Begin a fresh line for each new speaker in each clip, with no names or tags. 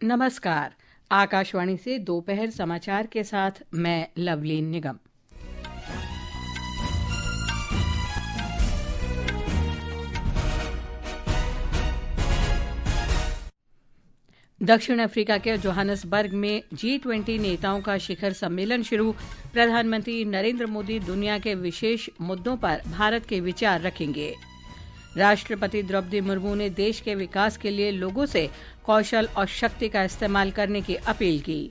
नमस्कार। आकाशवाणी से दोपहर समाचार के साथ मैं लवलीन निगम। दक्षिण अफ्रीका के जोहानसबर्ग में G20 नेताओं का शिखर सम्मेलन शुरू। प्रधानमंत्री नरेंद्र मोदी दुनिया के विशेष मुद्दों पर भारत के विचार रखेंगे। राष्ट्रपति द्रौपदी मुर्मू ने देश के विकास के लिए लोगों से कौशल और शक्ति का इस्तेमाल करने की अपील की।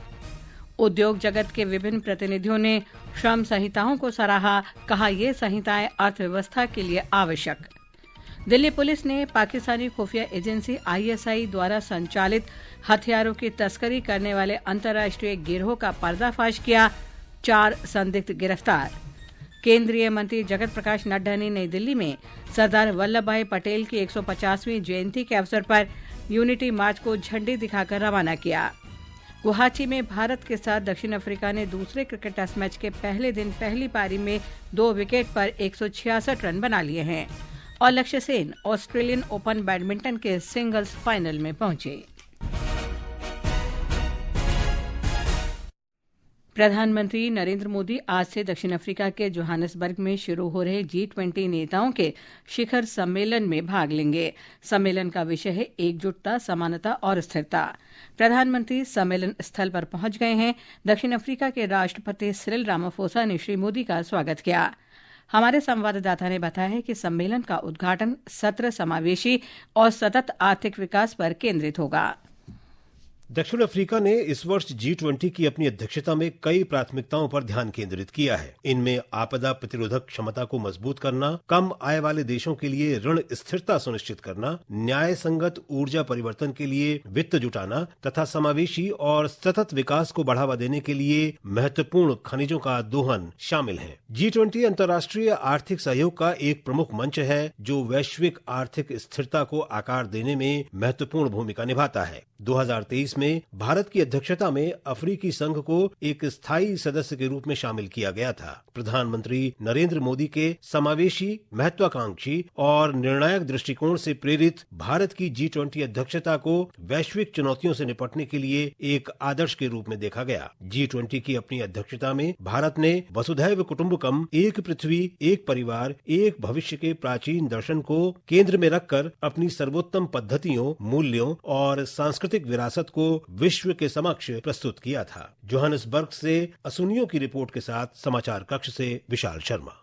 उद्योग जगत के विभिन्न प्रतिनिधियों ने श्रम संहिताओं को सराहा, कहा ये संहिताएं अर्थव्यवस्था के लिए आवश्यक। दिल्ली पुलिस ने पाकिस्तानी खुफिया एजेंसी ISI द्वारा संचालित हथियारों की तस्करी करने वाले अंतर्राष्ट्रीय गिरोह का पर्दाफाश किया। 4 संदिग्ध गिरफ्तार। केंद्रीय मंत्री जगत प्रकाश नड्डा ने नई दिल्ली में सरदार वल्लभ भाई पटेल की 150वीं जयंती के अवसर पर यूनिटी मार्च को झंडी दिखाकर रवाना किया। गुवाहाटी में भारत के साथ दक्षिण अफ्रीका ने दूसरे क्रिकेट टेस्ट मैच के पहले दिन पहली पारी में 2 विकेट पर 166 रन बना लिए हैं। और लक्ष्य सेन ऑस्ट्रेलियन ओपन बैडमिंटन के सिंगल्स फाइनल में पहुंचे। प्रधानमंत्री नरेंद्र मोदी आज से दक्षिण अफ्रीका के जोहानसबर्ग में शुरू हो रहे G20 नेताओं के शिखर सम्मेलन में भाग लेंगे। सम्मेलन का विषय है एकजुटता, समानता और स्थिरता। प्रधानमंत्री सम्मेलन स्थल पर पहुंच गए हैं। दक्षिण अफ्रीका के राष्ट्रपति सिरिल रामाफोसा ने श्री मोदी का स्वागत किया। हमारे संवाददाता ने बताया है कि सम्मेलन का उद्घाटन सत्र समावेशी और सतत आर्थिक विकास पर केंद्रित होगा।
दक्षिण अफ्रीका ने इस वर्ष G20 की अपनी अध्यक्षता में कई प्राथमिकताओं पर ध्यान केंद्रित किया है। इनमें आपदा प्रतिरोधक क्षमता को मजबूत करना, कम आय वाले देशों के लिए ऋण स्थिरता सुनिश्चित करना, न्याय संगत ऊर्जा परिवर्तन के लिए वित्त जुटाना तथा समावेशी और सतत विकास को बढ़ावा देने के लिए महत्वपूर्ण खनिजों का दोहन शामिल है। G20 अंतर्राष्ट्रीय आर्थिक सहयोग का एक प्रमुख मंच है जो वैश्विक आर्थिक स्थिरता को आकार देने में महत्वपूर्ण भूमिका निभाता है। 2023 में भारत की अध्यक्षता में अफ्रीकी संघ को एक स्थायी सदस्य के रूप में शामिल किया गया था। प्रधानमंत्री नरेंद्र मोदी के समावेशी, महत्वाकांक्षी और निर्णायक दृष्टिकोण से प्रेरित भारत की G20 अध्यक्षता को वैश्विक चुनौतियों से निपटने के लिए एक आदर्श के रूप में देखा गया। G20 की अपनी अध्यक्षता में भारत ने वसुधैव कुटुंबकम, एक पृथ्वी, एक परिवार, एक भविष्य के प्राचीन दर्शन को केंद्र में रखकर अपनी सर्वोत्तम पद्धतियों, मूल्यों और सांस्कृतिक विरासत को विश्व के समक्ष प्रस्तुत किया था। जोहानसबर्ग से असुनियो की रिपोर्ट के साथ समाचार कक्ष से विशाल शर्मा।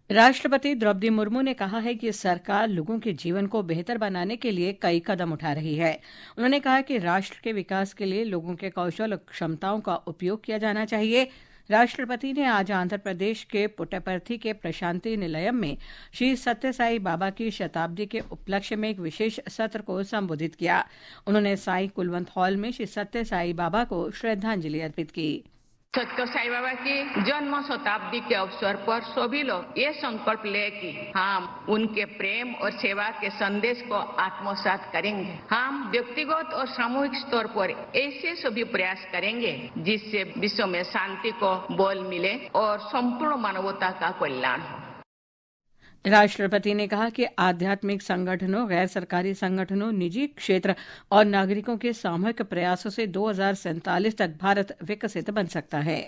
राष्ट्रपति द्रौपदी मुर्मू ने कहा है कि सरकार लोगों के जीवन को बेहतर बनाने के लिए कई कदम उठा रही है। उन्होंने कहा कि राष्ट्र के विकास के लिए लोगों के कौशल और क्षमताओं का उपयोग किया जाना चाहिए। राष्ट्रपति ने आज आंध्र प्रदेश के पुट्टपर्थी के प्रशांति निलयम में श्री सत्य साई बाबा की शताब्दी के उपलक्ष्य में एक विशेष सत्र को संबोधित किया। उन्होंने साई कुलवंत हॉल में श्री सत्य साई बाबा को श्रद्धांजलि अर्पित की।
सत्य साई बाबा की जन्म शताब्दी के अवसर पर सभी लोग ये संकल्प ले कि हम उनके प्रेम और सेवा के संदेश को आत्मसात करेंगे। हम व्यक्तिगत और सामूहिक स्तर पर ऐसे सभी प्रयास करेंगे जिससे विश्व में शांति को बल मिले और संपूर्ण मानवता का कल्याण हो।
राष्ट्रपति ने कहा कि आध्यात्मिक संगठनों, गैर सरकारी संगठनों, निजी क्षेत्र और नागरिकों के सामूहिक प्रयासों से 2047 तक भारत विकसित बन सकता है।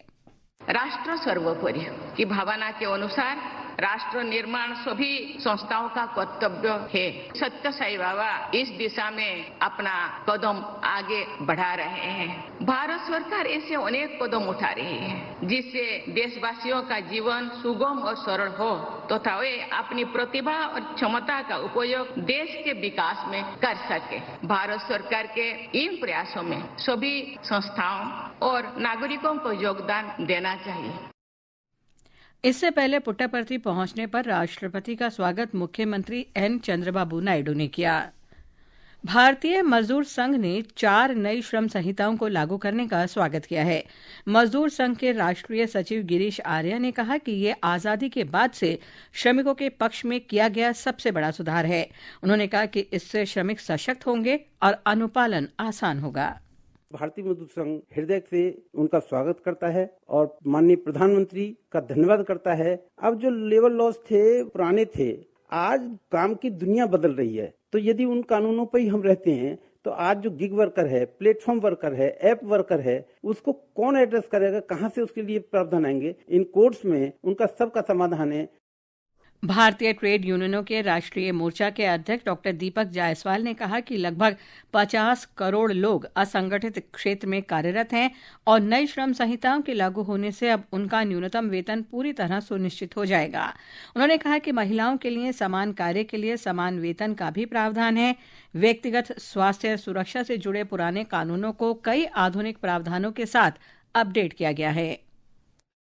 राष्ट्र सर्वोपरि की भावना के अनुसार राष्ट्र निर्माण सभी संस्थाओं का कर्तव्य है। सत्य साई बाबा इस दिशा में अपना कदम आगे बढ़ा रहे हैं। भारत सरकार ऐसे अनेक कदम उठा रही है जिससे देशवासियों का जीवन सुगम और सरल हो तथा वे अपनी प्रतिभा और क्षमता का उपयोग देश के विकास में कर सके। भारत सरकार के इन प्रयासों में सभी संस्थाओं और नागरिकों को योगदान देना चाहिए।
इससे पहले पुट्टपर्थी पहुंचने पर राष्ट्रपति का स्वागत मुख्यमंत्री N. चंद्रबाबू नायडू ने किया। भारतीय मजदूर संघ ने 4 नई श्रम संहिताओं को लागू करने का स्वागत किया है। मजदूर संघ के राष्ट्रीय सचिव गिरीश आर्या ने कहा कि ये आजादी के बाद से श्रमिकों के पक्ष में किया गया सबसे बड़ा सुधार है। उन्होंने कहा कि इससे श्रमिक सशक्त होंगे और अनुपालन आसान होगा।
भारतीय मजदूर संघ हृदय से उनका स्वागत करता है और माननीय प्रधानमंत्री का धन्यवाद करता है। अब जो लेबर लॉज थे, पुराने थे, आज काम की दुनिया बदल रही है, तो यदि उन कानूनों पर ही हम रहते हैं तो आज जो गिग वर्कर है, प्लेटफॉर्म वर्कर है, ऐप वर्कर है, उसको कौन एड्रेस करेगा, कहां से उसके लिए प्रावधान आएंगे? इन कोर्ट्स में उनका सबका समाधान है।
भारतीय ट्रेड यूनियनों के राष्ट्रीय मोर्चा के अध्यक्ष डॉक्टर दीपक जायसवाल ने कहा कि लगभग 50 करोड़ लोग असंगठित क्षेत्र में कार्यरत हैं और नई श्रम संहिताओं के लागू होने से अब उनका न्यूनतम वेतन पूरी तरह सुनिश्चित हो जाएगा। उन्होंने कहा कि महिलाओं के लिए समान कार्य के लिए समान वेतन का भी प्रावधान है। व्यक्तिगत स्वास्थ्य सुरक्षा से जुड़े पुराने कानूनों को कई आधुनिक प्रावधानों के साथ अपडेट किया गया है।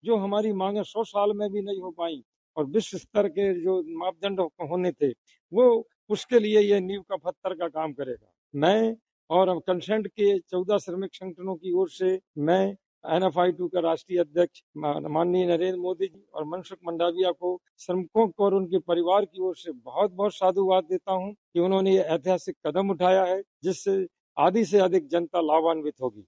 जो हमारी मांगे 100 साल में भी नहीं हो पाई और विश्व स्तर के जो मापदंड होने थे, वो उसके लिए ये नींव का पत्थर का काम करेगा। मैं और कंसेंट के 14 श्रमिक संगठनों की ओर से मैं NFI2 का राष्ट्रीय अध्यक्ष माननीय नरेंद्र मोदी जी और मनसुख मंडाविया को, श्रमिकों को और उनके परिवार की ओर से बहुत बहुत साधुवाद देता हूं कि उन्होंने ये ऐतिहासिक कदम उठाया है जिससे आधी से अधिक जनता लाभान्वित होगी।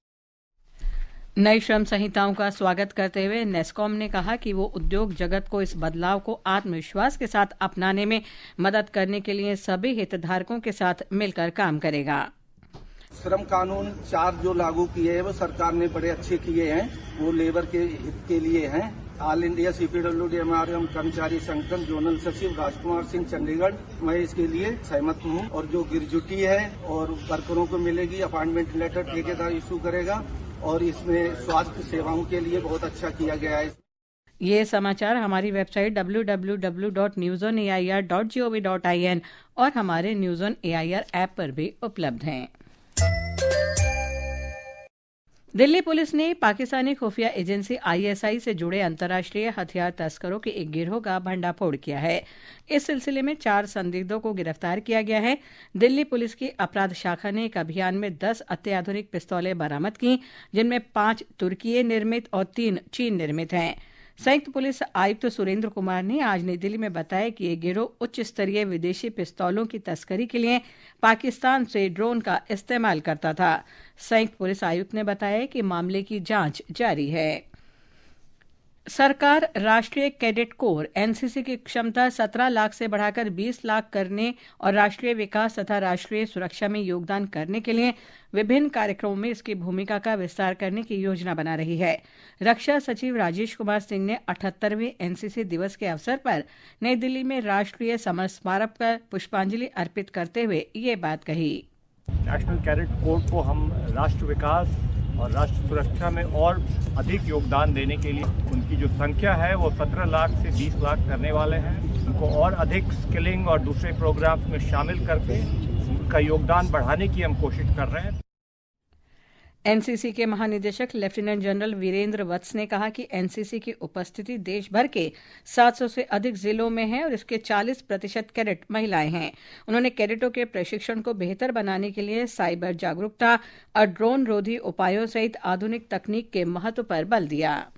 नई श्रम संहिताओं का स्वागत करते हुए नेस्कॉम ने कहा कि वो उद्योग जगत को इस बदलाव को आत्मविश्वास के साथ अपनाने में मदद करने के लिए सभी हितधारकों के साथ मिलकर काम करेगा।
श्रम कानून 4 जो लागू किए हैं वो सरकार ने बड़े अच्छे किए हैं, वो लेबर के हित के लिए हैं। ऑल इंडिया CPWD MRM कर्मचारी संगठन जोनल सचिव राजकुमार सिंह चंडीगढ़, मैं इसके लिए सहमत हूँ। और जो ग्रेजुटी है और वर्करों को मिलेगी, अपॉइंटमेंट लेटर ठेकेदार इशू करेगा और इसमें स्वास्थ्य सेवाओं के लिए बहुत अच्छा किया गया है।
ये समाचार हमारी वेबसाइट www.newsonair.gov.in और हमारे न्यूज़ ऑन AIR ऐप पर भी उपलब्ध हैं। दिल्ली पुलिस ने पाकिस्तानी खुफिया एजेंसी ISI से जुड़े अंतर्राष्ट्रीय हथियार तस्करों के एक गिरोह का भंडाफोड़ किया है। इस सिलसिले में 4 संदिग्धों को गिरफ्तार किया गया है। दिल्ली पुलिस की अपराध शाखा ने एक अभियान में 10 अत्याधुनिक पिस्तौलें बरामद की, जिनमें 5 तुर्की निर्मित और 3 चीन निर्मित हैं। संयुक्त पुलिस आयुक्त सुरेंद्र कुमार ने आज नई दिल्ली में बताया कि ये गिरोह उच्च स्तरीय विदेशी पिस्तौलों की तस्करी के लिए पाकिस्तान से ड्रोन का इस्तेमाल करता था। संयुक्त पुलिस आयुक्त ने बताया कि मामले की जांच जारी है। सरकार राष्ट्रीय कैडेट कोर NCC की क्षमता 17 लाख से बढ़ाकर 20 लाख करने और राष्ट्रीय विकास तथा राष्ट्रीय सुरक्षा में योगदान करने के लिए विभिन्न कार्यक्रमों में इसकी भूमिका का विस्तार करने की योजना बना रही है। रक्षा सचिव राजेश कुमार सिंह ने 78वें NCC दिवस के अवसर पर नई दिल्ली में राष्ट्रीय समर स्मारक पर पुष्पांजलि अर्पित करते हुए ये बात कही।
नेशनल कैडेट कोर को हम राष्ट्र विकास और राष्ट्र सुरक्षा में और अधिक योगदान देने के लिए उनकी जो संख्या है वो 17 लाख से 20 लाख करने वाले हैं। उनको और अधिक स्किलिंग और दूसरे प्रोग्राम्स में शामिल करके उनका योगदान बढ़ाने की हम कोशिश कर रहे हैं।
NCC के महानिदेशक लेफ्टिनेंट जनरल वीरेंद्र वत्स ने कहा कि NCC की उपस्थिति देश भर के 700 से अधिक जिलों में है और इसके 40% कैडेट महिलाएं हैं। उन्होंने कैडेटों के प्रशिक्षण को बेहतर बनाने के लिए साइबर जागरूकता और ड्रोन रोधी उपायों सहित आधुनिक तकनीक के महत्व पर बल दिया।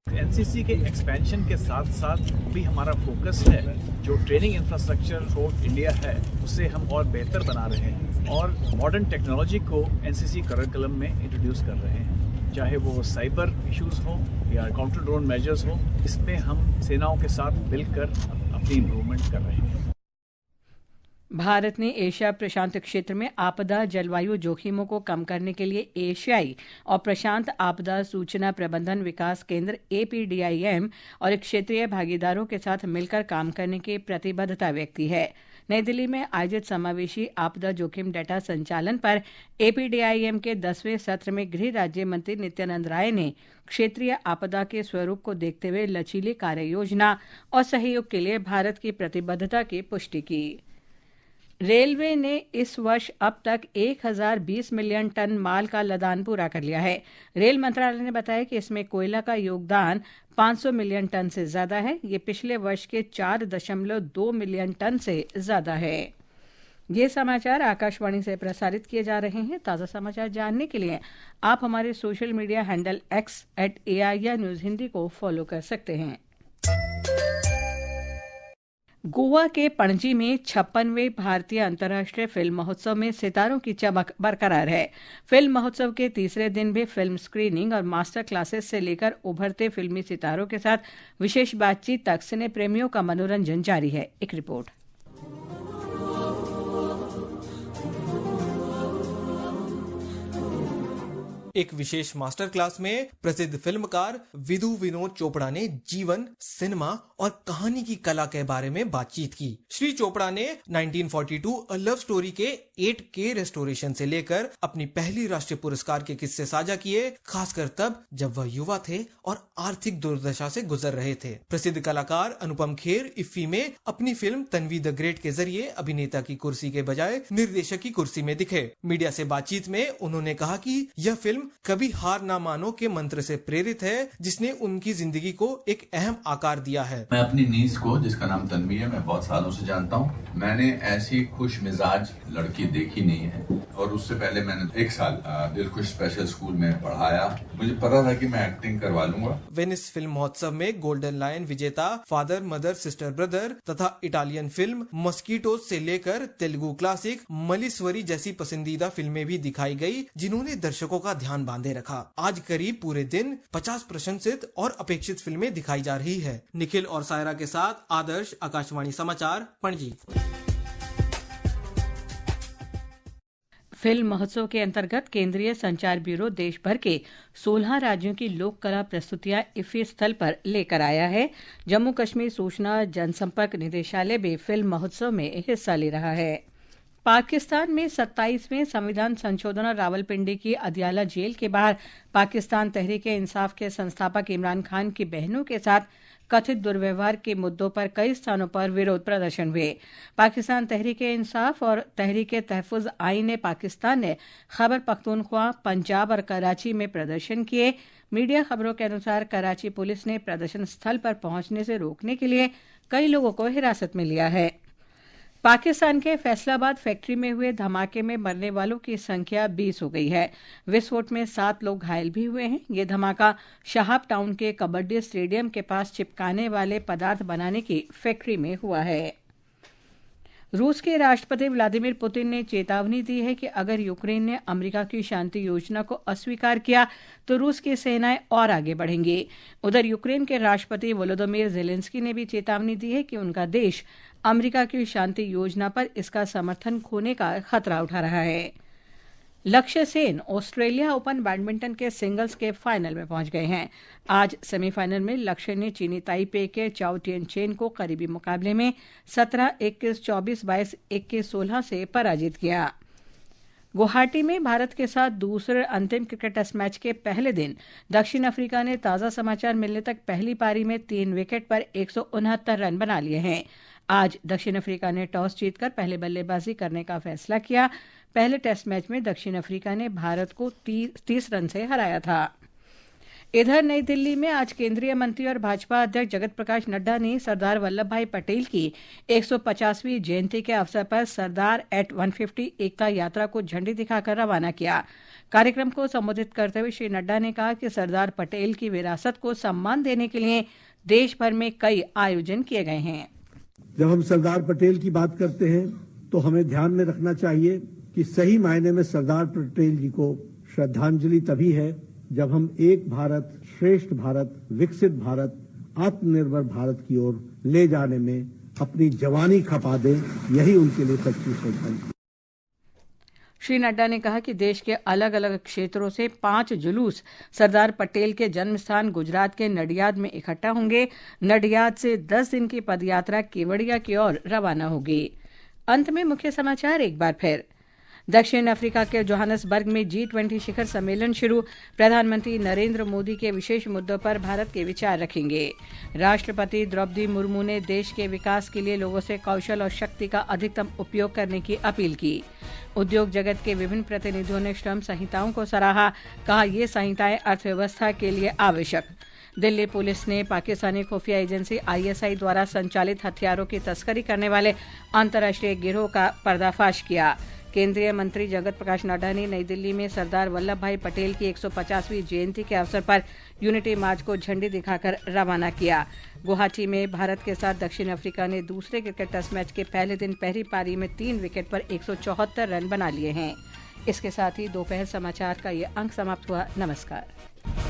NCC के एक्सपेंशन के साथ साथ भी हमारा फोकस है जो ट्रेनिंग इंफ्रास्ट्रक्चर थ्रू इंडिया है उसे हम और बेहतर बना रहे हैं और मॉडर्न टेक्नोलॉजी को NCC करिकुलम में इंट्रोड्यूस कर रहे हैं, चाहे वो साइबर इश्यूज हो या काउंटर ड्रोन मेजर्स हो। इसमें हम सेनाओं के साथ मिलकर अपनी इम्प्रूवमेंट कर रहे हैं।
भारत ने एशिया प्रशांत क्षेत्र में आपदा जलवायु जोखिमों को कम करने के लिए एशियाई और प्रशांत आपदा सूचना प्रबंधन विकास केंद्र APDIM और एक क्षेत्रीय भागीदारों के साथ मिलकर काम करने की प्रतिबद्धता व्यक्त की है। नई दिल्ली में आयोजित समावेशी आपदा जोखिम डेटा संचालन पर APDIM के 10वें सत्र में गृह राज्य मंत्री नित्यानंद राय ने क्षेत्रीय आपदा के स्वरूप को देखते हुए लचीली कार्य योजना और सहयोग के लिए भारत की प्रतिबद्धता की पुष्टि की। रेलवे ने इस वर्ष अब तक 1020 मिलियन टन माल का लदान पूरा कर लिया है। रेल मंत्रालय ने बताया कि इसमें कोयला का योगदान 500 मिलियन टन से ज्यादा है। ये पिछले वर्ष के 4.2 मिलियन टन से ज्यादा है। ये समाचार आकाशवाणी से प्रसारित किए जा रहे हैं। ताज़ा समाचार जानने के लिए आप हमारे social media handle X @AIR news Hindi को फॉलो कर सकते हैं। गोवा के पणजी में 56वें भारतीय अंतर्राष्ट्रीय फिल्म महोत्सव में सितारों की चमक बरकरार है। फिल्म महोत्सव के तीसरे दिन भी फिल्म स्क्रीनिंग और मास्टर क्लासेस से लेकर उभरते फिल्मी सितारों के साथ विशेष बातचीत तक सिने प्रेमियों का मनोरंजन जारी है। एक रिपोर्ट।
एक विशेष मास्टर क्लास में प्रसिद्ध फिल्मकार विधु विनोद चोपड़ा ने जीवन, सिनेमा और कहानी की कला के बारे में बातचीत की। श्री चोपड़ा ने 1942 अ लव स्टोरी के 8K रेस्टोरेशन से लेकर अपनी पहली राष्ट्रीय पुरस्कार के किस्से साझा किए, खासकर तब जब वह युवा थे और आर्थिक दुर्दशा से गुजर रहे थे। प्रसिद्ध कलाकार अनुपम खेर इफ्फी में अपनी फिल्म तन्वी द ग्रेट के जरिए अभिनेता की कुर्सी के बजाय निर्देशक की कुर्सी में दिखे। मीडिया से बातचीत में उन्होंने कहा कि यह फिल्म कभी हार ना मानो के मंत्र से प्रेरित है, जिसने उनकी जिंदगी को एक अहम आकार दिया है।
मैं अपनी नीस को, जिसका नाम तन्वी है, मैं बहुत सालों से जानता हूँ। मैंने ऐसी खुश मिजाज लड़की देखी नहीं है और उससे पहले मैंने 1 साल दिलखुश स्पेशल स्कूल में पढ़ाया। मुझे पता था कि मैं एक्टिंग करवा लूंगा।
वेनिस फिल्म महोत्सव में गोल्डन लायन विजेता फादर मदर सिस्टर ब्रदर तथा इटालियन फिल्म मस्कीटोज से लेकर तेलुगु क्लासिक मलीश्वरी जैसी पसंदीदा फिल्में भी दिखाई गई, जिन्होंने दर्शकों का ध्यान बांधे रखा। आज करीब पूरे दिन 50 प्रशंसित और अपेक्षित फिल्में दिखाई जा रही है। निखिल और सायरा के साथ आदर्श, आकाशवाणी समाचार, पणजी।
फिल्म महोत्सव के अंतर्गत केंद्रीय संचार ब्यूरो देश भर के 16 राज्यों की लोक कला प्रस्तुतियां इफ्फी स्थल पर लेकर आया है। जम्मू कश्मीर सूचना जनसंपर्क निदेशालय भी फिल्म महोत्सव में हिस्सा ले रहा है। पाकिस्तान में 27वें संविधान संशोधन और रावलपिंडी की अदियाला जेल के बाहर पाकिस्तान तहरीक-ए-इंसाफ के संस्थापक इमरान खान की बहनों के साथ कथित दुर्व्यवहार के मुद्दों पर कई स्थानों पर विरोध प्रदर्शन हुए। पाकिस्तान तहरीक-ए-इंसाफ और तहरीक-ए-तहफ़्फ़ुज़ आईन पाकिस्तान ने खैबर पख्तूनख्वा, पंजाब और कराची में प्रदर्शन किए। मीडिया खबरों के अनुसार कराची पुलिस ने प्रदर्शन स्थल पर पहुंचने से रोकने के लिए कई लोगों को हिरासत में लिया है। पाकिस्तान के फैसलाबाद फैक्ट्री में हुए धमाके में मरने वालों की संख्या 20 हो गई है। विस्फोट में 7 लोग घायल भी हुए हैं। ये धमाका शहाब टाउन के कबड्डी स्टेडियम के पास चिपकाने वाले पदार्थ बनाने की फैक्ट्री में हुआ है। रूस के राष्ट्रपति व्लादिमीर पुतिन ने चेतावनी दी है कि अगर यूक्रेन ने अमेरिका की शांति योजना को अस्वीकार किया तो रूस की सेनाएं और आगे बढ़ेंगी। उधर यूक्रेन के राष्ट्रपति वोलोदिमीर ज़ेलेंस्की ने भी चेतावनी दी है कि उनका देश अमेरिका की शांति योजना पर इसका समर्थन खोने का खतरा उठा रहा है। लक्ष्य सेन ऑस्ट्रेलिया ओपन बैडमिंटन के सिंगल्स के फाइनल में पहुंच गए हैं। आज सेमीफाइनल में लक्ष्य ने चीनी ताइपे के चाओ टिएन चेन को करीबी मुकाबले में 17-21, 24-22, 21-16 से पराजित किया। गुवाहाटी में भारत के साथ दूसरे अंतिम क्रिकेट टेस्ट मैच के पहले दिन दक्षिण अफ्रीका ने ताज़ा समाचार मिलने तक पहली पारी में 3 विकेट पर 169 रन बना लिए हैं। आज दक्षिण अफ्रीका ने टॉस जीतकर पहले बल्लेबाजी करने का फैसला किया। पहले टेस्ट मैच में दक्षिण अफ्रीका ने भारत को 30 रन से हराया था। इधर नई दिल्ली में आज केंद्रीय मंत्री और भाजपा अध्यक्ष जगत प्रकाश नड्डा ने सरदार वल्लभ भाई पटेल की 150वीं जयंती के अवसर पर सरदार एट 150 एकता यात्रा को झंडी दिखाकर रवाना किया। कार्यक्रम को संबोधित करते हुए श्री नड्डा ने कहा कि सरदार पटेल की विरासत को सम्मान देने के लिए देश भर में कई आयोजन किए गए हैं।
जब हम सरदार पटेल की बात करते हैं तो हमें ध्यान में रखना चाहिए कि सही मायने में सरदार पटेल जी को श्रद्धांजलि तभी है जब हम एक भारत श्रेष्ठ भारत, विकसित भारत, आत्मनिर्भर भारत की ओर ले जाने में अपनी जवानी खपा दें। यही उनके लिए सच्ची श्रद्धांजलि।
श्री नड्डा ने कहा कि देश के अलग अलग क्षेत्रों से 5 जुलूस सरदार पटेल के जन्म स्थान गुजरात के नडियाद में इकट्ठा होंगे। नडियाद से 10 दिन की पदयात्रा केवड़िया की ओर रवाना होगी। अंत में मुख्य समाचार एक बार फिर। दक्षिण अफ्रीका के जोहानसबर्ग में G20 शिखर सम्मेलन शुरू। प्रधानमंत्री नरेंद्र मोदी के विशेष मुद्दों पर भारत के विचार रखेंगे। राष्ट्रपति द्रौपदी मुर्मू ने देश के विकास के लिए लोगों से कौशल और शक्ति का अधिकतम उपयोग करने की अपील की। उद्योग जगत के विभिन्न प्रतिनिधियों ने श्रम संहिताओं को सराहा, कहा ये संहिताएं अर्थव्यवस्था के लिए आवश्यक। दिल्ली पुलिस ने पाकिस्तानी खुफिया एजेंसी ISI द्वारा संचालित हथियारों की तस्करी करने वाले अंतर्राष्ट्रीय गिरोह का पर्दाफाश किया। केंद्रीय मंत्री जगत प्रकाश नड्डा ने नई दिल्ली में सरदार वल्लभ भाई पटेल की 150वीं जयंती के अवसर पर यूनिटी मार्च को झंडी दिखाकर रवाना किया। गुवाहाटी में भारत के साथ दक्षिण अफ्रीका ने दूसरे क्रिकेट टेस्ट मैच के पहले दिन पहली पारी में 3 विकेट पर 174 रन बना लिए हैं। इसके साथ ही दोपहर समाचार का ये अंक समाप्त हुआ। नमस्कार।